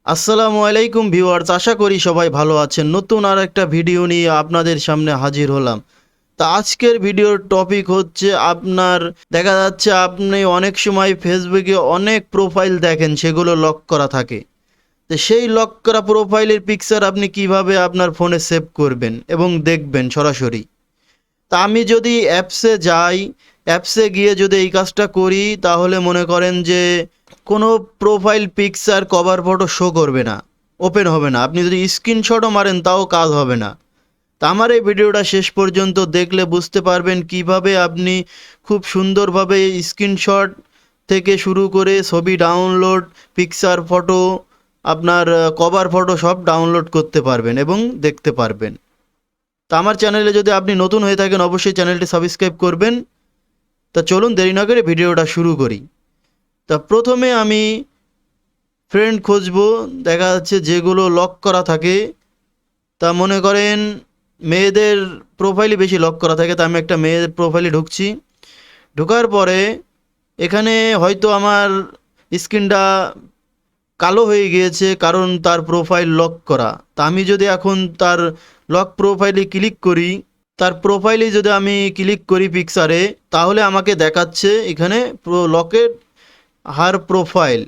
আসসালামু আলাইকুম ভিউয়ার্স, আশা করি সবাই ভালো আছেন। নতুন আর একটা ভিডিও নিয়ে আপনাদের সামনে হাজির হলাম। তা আজকের ভিডিওর টপিক হচ্ছে আপনার দেখা যাচ্ছে আপনি অনেক সময় ফেসবুকে অনেক প্রোফাইল দেখেন, সেগুলো লক করা থাকে। তো সেই লক করা প্রোফাইলের পিকচার আপনি কিভাবে আপনার ফোনে সেভ করবেন এবং দেখবেন সরাসরি। তা আমি যদি অ্যাপসে যাই, অ্যাপসে গিয়ে যদি এই কাজটা করি, তাহলে মনে করেন যে কোনো profile picture cover photo show করবে না, ওপেন হবে না। আপনি যদি স্ক্রিনশটও মারেন তাও কাজ হবে না। তা আমার এই ভিডিওটা শেষ পর্যন্ত দেখলে বুঝতে পারবেন কিভাবে আপনি খুব সুন্দরভাবে স্ক্রিনশট থেকে শুরু করে ছবি ডাউনলোড, পিকচার, ফটো, আপনার কভার ফটো সব ডাউনলোড করতে পারবেন এবং দেখতে পারবেন। তা আমার চ্যানেলে যদি আপনি নতুন হয়ে থাকেন অবশ্যই চ্যানেলটি সাবস্ক্রাইব করবেন। তা চলুন দেরি না করে ভিডিওটা শুরু করি। তা প্রথমে আমি ফ্রেন্ড খুঁজবো, দেখা যাচ্ছে যেগুলো লক করা থাকে। তা মনে করেন মেয়েদের প্রোফাইলই বেশি লক করা থাকে। তা আমি একটা মেয়ের প্রোফাইলে ঢুকছি। ঢোকার পরে এখানে হয়তো আমার স্ক্রিনটা কালো হয়ে গিয়েছে, কারণ তার প্রোফাইল লক করা। তা আমি যদি এখন তার লক প্রোফাইলে ক্লিক করি, তার প্রোফাইলে যদি আমি ক্লিক করি পিকচারে, তাহলে আমাকে দেখাচ্ছে এখানে লকেড হার প্রোফাইল।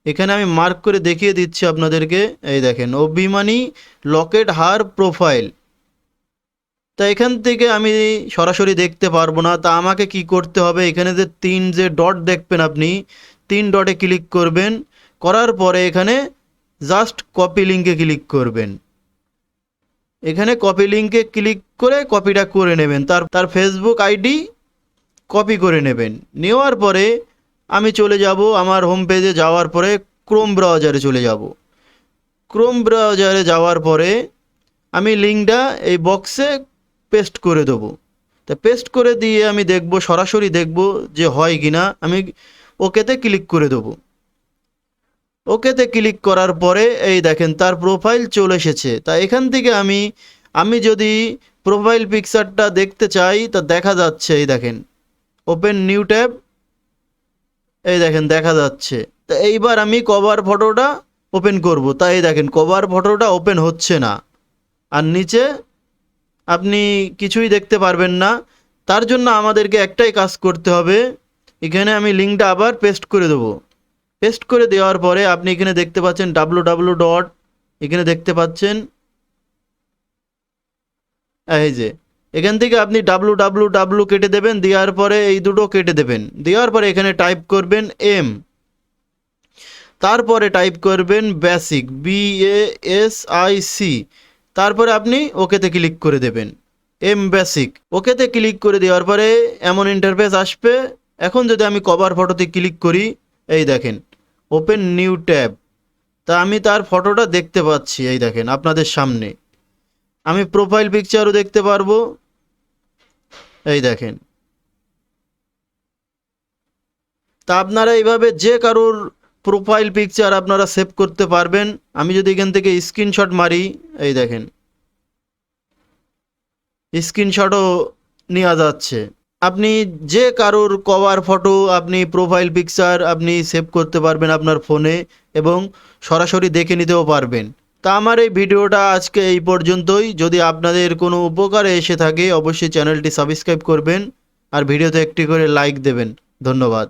এখানে আমি মার্ক করে দেখিয়ে দিচ্ছি আপনাদেরকে, এই দেখেন অভিমানী লকেড হার প্রোফাইল। তা এখান থেকে আমি সরাসরি দেখতে পারবো না। তা আমাকে কি করতে হবে, এখানে যে ডট দেখবেন আপনি, 3 ডটে ক্লিক করবেন। করার পরে এখানে জাস্ট কপি লিঙ্কে ক্লিক করবেন। এখানে কপি লিঙ্কে ক্লিক করে কপিটা করে নেবেন, তার তার ফেসবুক আইডি কপি করে নেবেন। নেওয়ার পরে আমি চলে যাব আমার হোম পেজে। যাওয়ার পরে ক্রোম ব্রাউজারে চলে যাব। ক্রোম ব্রাউজারে যাওয়ার পরে আমি লিঙ্কটা এই বক্সে পেস্ট করে দেবো। তা পেস্ট করে দিয়ে আমি দেখব, সরাসরি দেখব যে হয় কি না। আমি ওকেতে ক্লিক করে দেবো। ওকেতে ক্লিক করার পরে এই দেখেন তার প্রোফাইল চলে এসেছে। তা এখান থেকে আমি যদি প্রোফাইল পিকচারটা দেখতে চাই, তা দেখা যাচ্ছে, এই দেখেন ওপেন নিউ ট্যাব, এই দেখেন দেখা যাচ্ছে। তা এইবার আমি কভার ফটোটা ওপেন করব। তাই দেখেন কভার ফটোটা ওপেন হচ্ছে না, আর নিচে আপনি কিছুই দেখতে পারবেন না। তার জন্য আমাদেরকে একটাই কাজ করতে হবে, এখানে আমি লিঙ্কটা আবার পেস্ট করে দেবো। পেস্ট করে দেওয়ার পরে আপনি এখানে দেখতে পাচ্ছেন www ডট, এখানে দেখতে পাচ্ছেন এই যে এখান থেকে আপনি www কেটে দেবেন, দেওয়ার পরে এই দুটো কেটে দেবেন। দেওয়ার পরে এখানে টাইপ করবেন এম, তারপরে টাইপ করবেন বেসিক, BASIC, তারপরে আপনি ওকেতে ক্লিক করে দেবেন, এম বেসিক। ওকেতে ক্লিক করে দেওয়ার পরে এমন ইন্টারফেস আসবে। এখন যদি আমি কভার ফটোতে ক্লিক করি, এই দেখেন ওপেন নিউ ট্যাব। তা আমি তার ফটোটা দেখতে পাচ্ছি, এই দেখেন আপনাদের সামনে। আমি প্রোফাইল পিকচারও দেখতে পারবো, এই দেখেন। তা আপনারা এইভাবে যে কারোর প্রোফাইল পিকচার আপনারা সেভ করতে পারবেন। আমি যদি এখান থেকে স্ক্রিনশট মারি, এই দেখেন স্ক্রিনশটও নেওয়া যাচ্ছে। আপনি যে কারোর কভার ফটো, আপনি প্রোফাইল পিকচার আপনি সেভ করতে পারবেন আপনার ফোনে এবং সরাসরি দেখে নিতেও পারবেন। তা আমার এই ভিডিওটা আজকে এই পর্যন্তই। যদি আপনাদের কোনো উপকারে এসে থাকে অবশ্যই চ্যানেলটি সাবস্ক্রাইব করবেন আর ভিডিওতে একটি করে লাইক দেবেন। ধন্যবাদ।